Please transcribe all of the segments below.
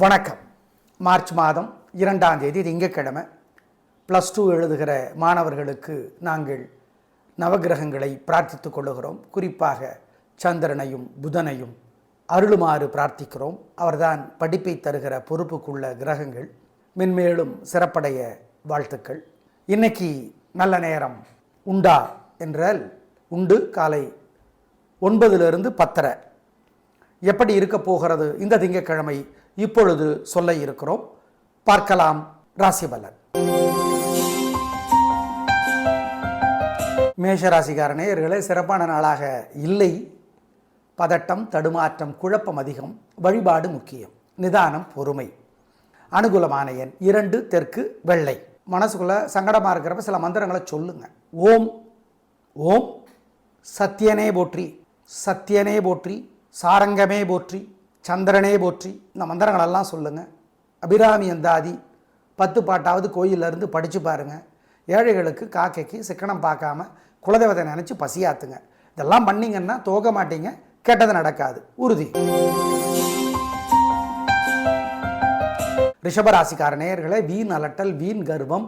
வணக்கம். மார்ச் மாதம் 2ஆம் தேதி திங்கட்கிழமை. +2 எழுதுகிற மாணவர்களுக்கு நாங்கள் நவகிரகங்களை பிரார்த்தித்துக் கொள்ளுகிறோம். குறிப்பாக சந்திரனையும் புதனையும் அருளுமாறு பிரார்த்திக்கிறோம். அவர்தான் படிப்பை தருகிற பொறுப்புக்குள்ள கிரகங்கள். மென்மேலும் சிறப்படைய வாழ்த்துக்கள். இன்னைக்கு நல்ல நேரம் உண்டா என்றால் உண்டு. காலை 9லிருந்து 10:30. எப்படி இருக்க போகிறது இந்த திங்கட்கிழமை இப்பொழுது சொல்ல இருக்கிறோம். பார்க்கலாம் ராசி பலன். மேஷராசிக்கார நேயர்களே, சிறப்பான நாளாக இல்லை. பதட்டம், தடுமாற்றம், குழப்பம் அதிகம். வழிபாடு முக்கியம். நிதானம், பொறுமை. அனுகூலமான எண் 2, தெற்கு, வெள்ளை. மனசுக்குள்ள சங்கடமாக இருக்கிறப்ப சில மந்திரங்களை சொல்லுங்க. ஓம் ஓம் சத்யனே போற்றி, சத்யனே போற்றி, சாரங்கமே போற்றி, சந்திரனே போற்றி. இந்த மந்திரங்களெல்லாம் சொல்லுங்கள். அபிராமி அந்தாதி 10 பாட்டாவது கோயிலிருந்து படித்து பாருங்கள். ஏழைகளுக்கு, காக்கைக்கு சிக்கனம் பார்க்காம குலதெய்வத்தை நினச்சி பசியாத்துங்க. இதெல்லாம் பண்ணிங்கன்னா தோக மாட்டீங்க, கெட்டது நடக்காது, உறுதி. ரிஷபராசிக்கார நேயர்களே, வீண் அலட்டல், வீண் கர்வம்,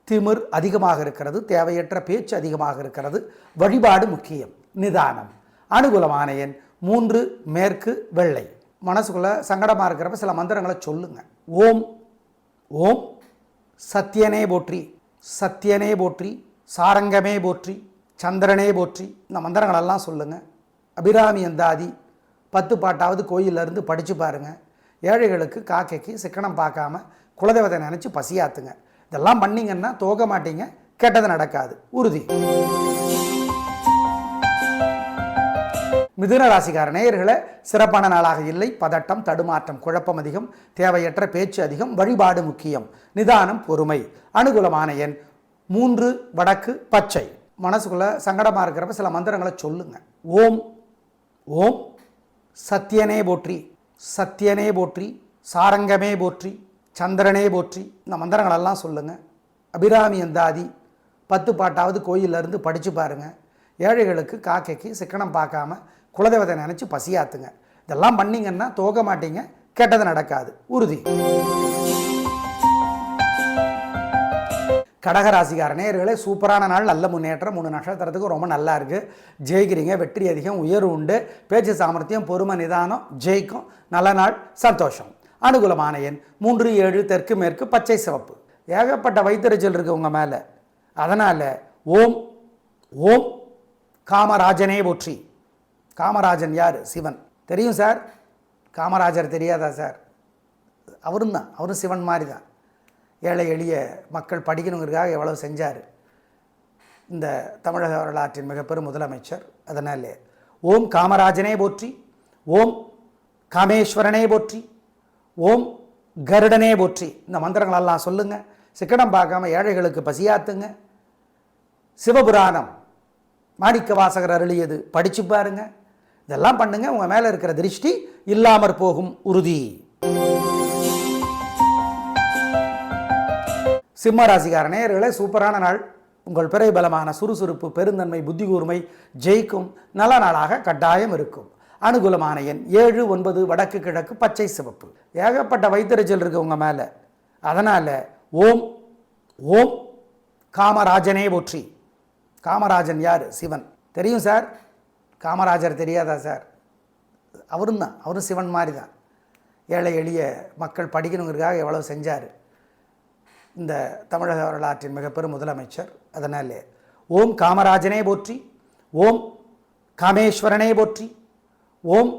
திமிர் அதிகமாக இருக்கிறது. தேவையற்ற பேச்சு அதிகமாக இருக்கிறது. வழிபாடு முக்கியம். நிதானம். அனுகூலமான எண் 3, மேற்கு, வெள்ளை. மனசுக்குள்ள சங்கடமாக இருக்கிறப்ப சில மந்திரங்களை சொல்லுங்க. ஓம் ஓம் சத்யனே போற்றி, சத்யனே போற்றி, சாரங்கமே போற்றி, சந்திரனே போற்றி. இந்த மந்திரங்களெல்லாம் சொல்லுங்கள். அபிராமி அந்தாதி 10 பாட்டாவது கோயிலிருந்து படித்து பாருங்கள். ஏழைகளுக்கு, காக்கைக்கு சிக்கனம் பார்க்காம குலதெய்வத்தை நினச்சி பசியாத்துங்க. இதெல்லாம் பண்ணிங்கன்னா தோக மாட்டீங்க, கெட்டது நடக்காது, உறுதி. மிதுன ராசிக்கார நேயர்களே, சிறப்பான நாளாக இல்லை. பதட்டம், தடுமாற்றம், குழப்பம் அதிகம். தேவையற்ற பேச்சு அதிகம். வழிபாடு முக்கியம். நிதானம், பொறுமை. அனுகூலமான எண் 3, வடக்கு, பச்சை. மனசுக்குள்ள சங்கடமாக இருக்கிறப்ப சில மந்திரங்களை சொல்லுங்க. ஓம் ஓம் சத்யனே போற்றி, சத்யனே போற்றி, சாரங்கமே போற்றி, சந்திரனே போற்றி. இந்த மந்திரங்களெல்லாம் சொல்லுங்கள். அபிராமி அந்தாதி 10 பாட்டாவது கோயிலிருந்து படித்து பாருங்கள். ஏழைகளுக்கு, காக்கைக்கு சிக்கனம் பார்க்காம குலதெய்வத்தை நினச்சி பசியாத்துங்க. இதெல்லாம் பண்ணிங்கன்னா தோக மாட்டீங்க, கெட்டது நடக்காது, உறுதி. கடகராசிக்கார நேயர்களே, சூப்பரான நாள், நல்ல முன்னேற்றம். 3 நட்சத்திரத்துக்கு ரொம்ப நல்லா இருக்குது. ஜெயிக்கிறீங்க, வெற்றி அதிகம், உயர்வு உண்டு. பேச்சு சாமர்த்தியம், பொறுமை, நிதானம், ஜெயிக்கும். நல்ல நாள், சந்தோஷம். அனுகூலமான எண் 3, 7, தெற்கு, மேற்கு, பச்சை, சிவப்பு. ஏகப்பட்ட வைத்தறிச்சல் இருக்குது உங்கள் மேலே. அதனால் ஓம் ஓம் காமராஜனே போற்றி. காமராஜன் யார்? சிவன். தெரியும் சார். காமராஜர் தெரியாதா சார்? அவரும் தான், அவரும் சிவன் மாதிரி தான். ஏழை எளிய மக்கள் படிக்கணுங்கிறதுக்காக எவ்வளோ செஞ்சார். இந்த தமிழக வரலாற்றின் மிகப்பெரும் முதலமைச்சர். அதனால் ஓம் காமராஜனே போற்றி, ஓம் காமேஸ்வரனே போற்றி, ஓம் கருடனே போற்றி. இந்த மந்திரங்களெல்லாம் சொல்லுங்கள். சிக்கனம் பார்க்காம ஏழைகளுக்கு பசியாத்துங்க. சிவபுராணம் மாணிக்க வாசகர் அருளியது படிச்சு பாருங்க. இதெல்லாம் பண்ணுங்க. உங்க மேல இருக்கிற திருஷ்டி இல்லாமற் போகும், உறுதி. சிம்ம ராசிக்கார நேயர்களே, சூப்பரான நாள். உங்கள் பிறை பலமான சுறுசுறுப்பு, பெருந்தன்மை, புத்தி கூர்மை ஜெயிக்கும். நல்ல நாளாக கட்டாயம் இருக்கும். அனுகூலமான எண் 7, 9, வடக்கு, கிழக்கு, பச்சை, சிவப்பு. ஏகப்பட்ட வைத்தறிச்சல் இருக்கு உங்க மேல. அதனால ஓம் ஓம் காமராஜனே போற்றி. காமராஜன் யார்? சிவன். தெரியும் சார். காமராஜர் தெரியாதா சார்? அவரும் தான், அவரும் சிவன் மாதிரி தான். ஏழை எளிய மக்கள் படிக்கணுங்கிறதுக்காக எவ்வளோ செஞ்சார். இந்த தமிழக வரலாற்றின் மிகப்பெரும் முதலமைச்சர். அதனால் ஓம் காமராஜனே போற்றி, ஓம் காமேஸ்வரனே போற்றி, ஓம்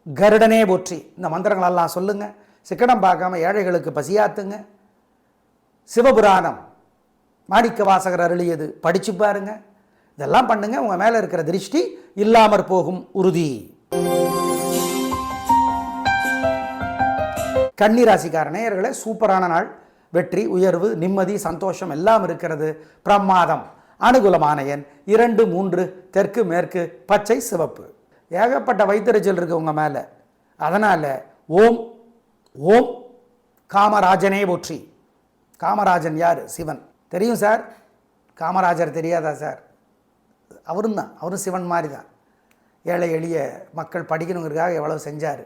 கருடனே போற்றி. இந்த மந்திரங்களெல்லாம் சொல்லுங்கள். சிக்கனம் பார்க்காம ஏழைகளுக்கு பசியாத்துங்க. சிவபுராணம் மாணிக்க வாசகர் அருளியது படிச்சு பாருங்க. இதெல்லாம் பண்ணுங்க. உங்க மேல இருக்கிற திருஷ்டி இல்லாமற் போகும், உறுதி. கன்னி ராசிக்கார நேயர்களே, சூப்பரான நாள். வெற்றி, உயர்வு, நிம்மதி, சந்தோஷம் எல்லாம் இருக்கிறது. பிரமாதம். அனுகூலமான எண் 2, 3, தெற்கு, மேற்கு, பச்சை, சிவப்பு. ஏகப்பட்ட வைத்தறிச்சல் இருக்கு உங்க மேல. அதனால ஓம் ஓம் காமராஜனே போற்றி. காமராஜன் யார்? சிவன். தெரியும் சார். காமராஜர் தெரியாதா சார்? அவரும் தான், அவரும் சிவன் மாதிரி தான். ஏழை எளிய மக்கள் படிக்கணுங்கிறதுக்காக எவ்வளோ செஞ்சார்.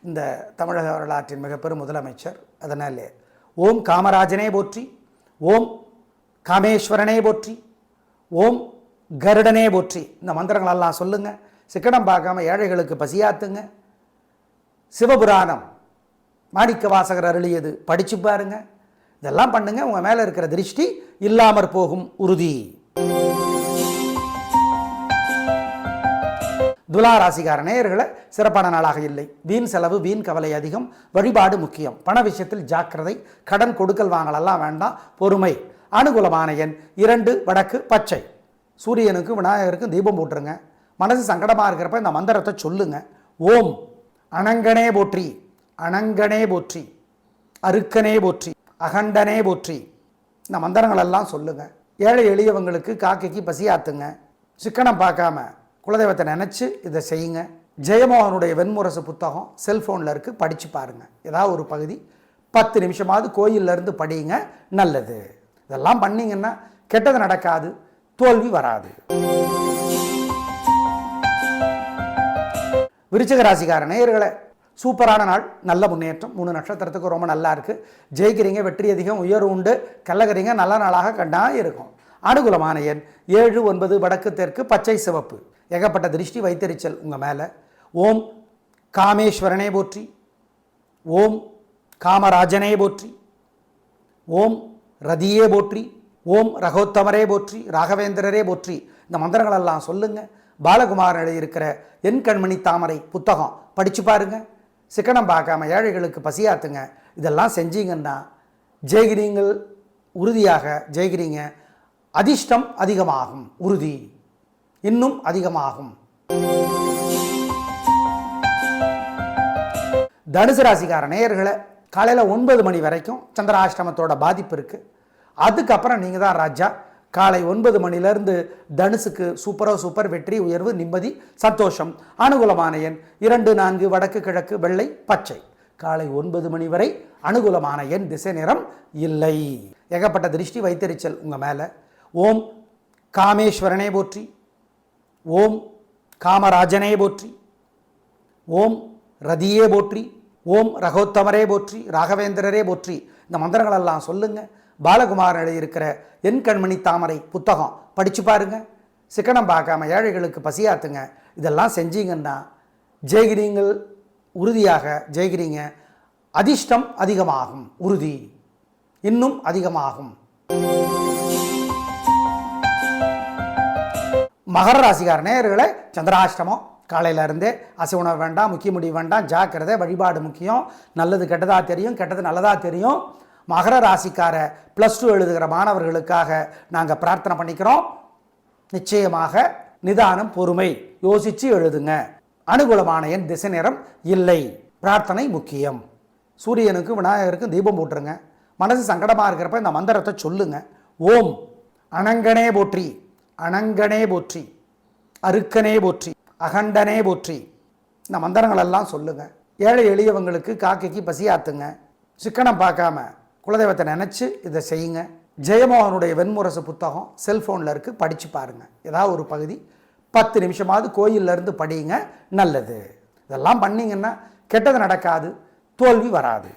இந்த தமிழக வரலாற்றின் மிகப்பெரும் முதலமைச்சர். அதனால் ஓம் காமராஜனே போற்றி, ஓம் காமேஸ்வரனே போற்றி, ஓம் கருடனே போற்றி, இந்த மந்திரங்களெல்லாம் சொல்லுங்கள். சிக்கனம் பார்க்காம ஏழைகளுக்கு பசியாத்துங்க. சிவபுராணம் மாணிக்க வாசகர் அருளியது படிச்சு பாருங்க. இதெல்லாம் பண்ணுங்க, உங்க மேல இருக்கிற திருஷ்டி இல்லாமற் போகும் உறுதி. துலா ராசிக்கார நேயர்களை சிறப்பான நாளாக இல்லை. வீண் செலவு, வீண் கவலை அதிகம். வழிபாடு முக்கியம். பண விஷயத்தில் ஜாக்கிரதை. கடன் கொடுக்கல் வாங்கலாம் வேண்டாம், பொறுமை. அனுகூலமான எண் 2 வடக்கு பச்சை. சூரியனுக்கு விநாயகருக்கு தீபம் போட்டுருங்க. மனசு சங்கடமாக இருக்கிறப்ப இந்த மந்திரத்தை சொல்லுங்க. ஓம் அனங்கனே போற்றி, அனங்கனே போற்றி, அருக்கனே போற்றி, அகண்டனே போற்றி, இந்த மந்திரங்களெல்லாம் சொல்லுங்க. ஏழை எளியவங்களுக்கு காக்கைக்கு பசியாத்துங்க. சிக்கனம் பார்க்காம குலதெய்வத்தை நினச்சி இதை செய்யுங்க. ஜெயமோகனுடைய வெண்முரசு புத்தகம் செல்ஃபோனில் இருக்குது, படித்து பாருங்கள். ஏதாவது ஒரு பகுதி 10 நிமிஷமாவது கோயிலிருந்து படிங்க, நல்லது. இதெல்லாம் பண்ணிங்கன்னா கெட்டது நடக்காது, தோல்வி வராது. விருச்சிக ராசிக்கார நேயர்களே, சூப்பரான நாள், நல்ல முன்னேற்றம். 3 நட்சத்திரத்துக்கு ரொம்ப நல்லா இருக்குது. ஜெயிக்கிறீங்க, வெற்றி அதிகம், உயர்வு உண்டு. கல்லகரிங்க நல்ல நாளாக கண்டா இருக்கும். அனுகூலமான எண் 7 9 வடக்கு தெற்கு பச்சை சிவப்பு. ஏகப்பட்ட திருஷ்டி வைத்தறிச்சல் உங்கள் மேலே. ஓம் காமேஸ்வரனே போற்றி, ஓம் காமராஜனே போற்றி, ஓம் ரதியே போற்றி, ஓம் ரகோத்தமரே போற்றி, ராகவேந்திரரே போற்றி, இந்த மந்திரங்களெல்லாம் சொல்லுங்கள். பாலகுமாரன் எழுதியிருக்கிற என் கண்மணி தாமரை புத்தகம் படித்து பாருங்கள். சிக்கனம் பார்க்காம ஏழைகளுக்கு பசியாத்துங்க. இதெல்லாம் செஞ்சீங்கன்னா ஜெயிக்கிறீங்கள், உறுதியாக ஜெயிக்கிறீங்க. அதிர்ஷ்டம் அதிகமாகும், உறுதி இன்னும் அதிகமாகும். தனுசு ராசிக்கார நேயர்களை, காலையில் 9 மணி வரைக்கும் சந்திராஷ்டமத்தோட பாதிப்பு இருக்குது. அதுக்கப்புறம் நீங்கள் தான் ராஜா. காலை 9 மணிலேருந்து தனுசுக்கு சூப்பர் வெற்றி, உயர்வு, நிம்மதி, சந்தோஷம். அனுகூலமான எண் 2 4 வடக்கு கிழக்கு வெள்ளை பச்சை. காலை 9 மணி வரை அனுகூலமான எண் திசை நிறம் இல்லை. ஏகப்பட்ட திருஷ்டி வைத்தறிச்சல் உங்கள் மேலே. ஓம் காமேஸ்வரனே போற்றி, ஓம் காமராஜனே போற்றி, ஓம் ரதியே போற்றி, ஓம் ரகோத்தமரே போற்றி, ராகவேந்திரரே போற்றி, இந்த மந்திரங்களெல்லாம் சொல்லுங்கள். பாலகுமாரன் எழுதியிருக்கிற என் கண்மணி தாமரை புத்தகம் படித்து பாருங்கள். சிக்கனம் பார்க்காம ஏழைகளுக்கு பசியாத்துங்க. இதெல்லாம் செஞ்சீங்கன்னா ஜெயிக்கிறீங்கள், உறுதியாக ஜெயிக்கிறீங்க. அதிர்ஷ்டம் அதிகமாகும், உறுதி இன்னும் அதிகமாகும். மகர ராசிக்கார நேயர்களே, சந்திராஷ்டமம் காலையில் இருந்தே அசை உணவு வேண்டாம், முக்கிய முடிவு வேண்டாம், ஜாக்கிரதை. வழிபாடு முக்கியம். நல்லது கெட்டதாக தெரியும், கெட்டது நல்லதாக தெரியும். மகர ராசிக்கார +2 எழுதுகிற மாணவர்களுக்காக நாங்கள் பிரார்த்தனை பண்ணிக்கிறோம். நிச்சயமாக நிதானம், பொறுமை, யோசித்து எழுதுங்க. அனுகூலமான எண் திசை நிறம் இல்லை. பிரார்த்தனை முக்கியம். சூரியனுக்கு விநாயகருக்கு தீபம் போட்டுருங்க. மனசு சங்கடமாக இருக்கிறப்ப இந்த மந்திரத்தை சொல்லுங்க. ஓம் அனங்கனே போற்றி, அனங்கனே போற்றி, அருக்கனே போற்றி, அகண்டனே போற்றி, இந்த மந்திரங்களெல்லாம் சொல்லுங்க. ஏழை எளியவங்களுக்கு காக்கைக்கு பசியாத்துங்க. சிக்கனம் பார்க்காம குலதெய்வத்தை நினச்சி இதை செய்யுங்க. ஜெயமோகனுடைய வெண்முரசு புத்தகம் செல்ஃபோனில் இருக்குது, படித்து பாருங்கள். ஏதாவது ஒரு பகுதி 10 நிமிஷமாவது கோயிலிருந்து படிங்க, நல்லது. இதெல்லாம் பண்ணிங்கன்னா கெட்டது நடக்காது, தோல்வி வராது.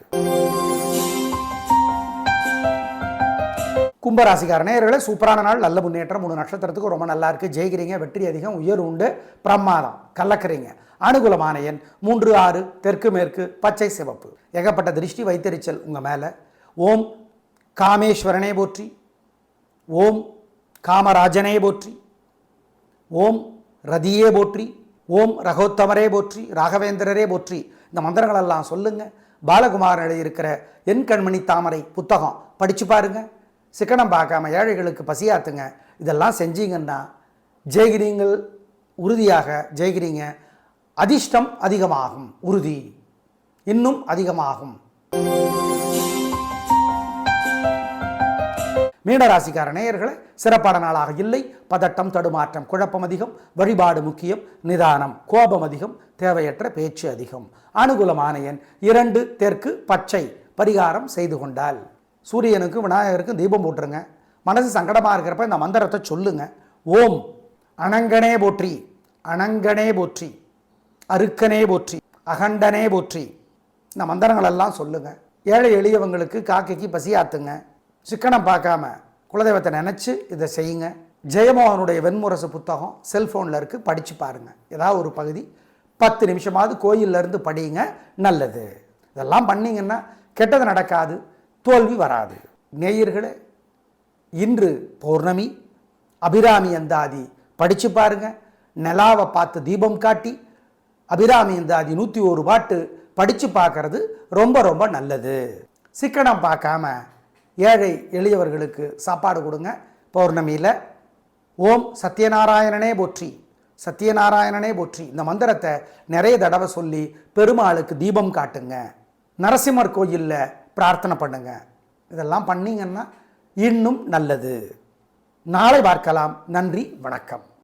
கும்பராசிக்கார நேயர்களே, சூப்பரான நாள், நல்ல முன்னேற்றம். 3 நட்சத்திரத்துக்கு ரொம்ப நல்லா இருக்குது. ஜெயிக்கிறீங்க, வெற்றி அதிகம், உயர்வு உண்டு. பிரமாதம், கலக்கிறீங்க. அனுகூலமான எண் 3 6 தெற்கு மேற்கு பச்சை சிவப்பு. ஏகப்பட்ட திருஷ்டி வைத்தறிச்சல் உங்கள் மேலே. ஓம் காமேஸ்வரனே போற்றி, ஓம் காமராஜனே போற்றி, ஓம் ரதியே போற்றி, ஓம் ரகோத்தமரே போற்றி, ராகவேந்திரரே போற்றி, இந்த மந்திரங்களெல்லாம் சொல்லுங்கள். பாலகுமாரன் எழுதியிருக்கிற என் கண்மணி தாமரை புத்தகம் படித்து பாருங்கள். சிக்கனம் பார்க்காம ஏழைகளுக்கு பசியாத்துங்க. இதெல்லாம் செஞ்சீங்கன்னா ஜெயிக்கிறீங்கள், உறுதியாக ஜெயிக்கிறீங்க. அதிர்ஷ்டம் அதிகமாகும், உறுதி இன்னும் அதிகமாகும். மீனராசிக்கார நேயர்களை, சிறப்பான நாளாக இல்லை. பதட்டம், தடுமாற்றம், குழப்பம் அதிகம். வழிபாடு முக்கியம். நிதானம், கோபம் அதிகம். தேவையற்ற பேச்சு அதிகம். அனுகூலமான எண் 2 தெற்கு பச்சை. பரிகாரம் செய்து கொண்டால் சூரியனுக்கு விநாயகருக்கு தீபம் போட்டுருங்க. மனசு சங்கடமாக இருக்கிறப்ப இந்த மந்திரத்தை சொல்லுங்க. ஓம் அனங்கனே போற்றி, அனங்கனே போற்றி, அருக்கனே போற்றி, அகண்டனே போற்றி, இந்த மந்திரங்களெல்லாம் சொல்லுங்கள். ஏழை எளியவங்களுக்கு காக்கைக்கு பசியாத்துங்க. சிக்கனம் பார்க்காம குலதெய்வத்தை நினச்சி இதை செய்யுங்க. ஜெயமோகனுடைய வெண்முரசு புத்தகம் செல்ஃபோனில் இருக்குது, படித்து பாருங்கள். ஏதாவது ஒரு பகுதி 10 நிமிஷமாவது கோயிலிருந்து படியுங்க, நல்லது. இதெல்லாம் பண்ணிங்கன்னா கெட்டது நடக்காது, தோல்வி வராது. நேயர்களே, இன்று பௌர்ணமி, அபிராமி அந்தாதி படித்து பாருங்கள். நிலாவை பார்த்து தீபம் காட்டி அபிராமி அந்தாதி 101 பாட்டு படித்து பார்க்கறது ரொம்ப ரொம்ப நல்லது. சிக்கனம் பார்க்காம ஏழை எளியவர்களுக்கு சாப்பாடு கொடுங்க பௌர்ணமியில். ஓம் சத்யநாராயணனே போற்றி, சத்யநாராயணனே போற்றி இந்த மந்திரத்தை நிறைய தடவை சொல்லி பெருமாளுக்கு தீபம் காட்டுங்க. நரசிம்மர் கோயிலில் பிரார்த்தனை பண்ணுங்க. இதெல்லாம் பண்ணிங்கன்னா இன்னும் நல்லது. நாளை பார்க்கலாம். நன்றி, வணக்கம்.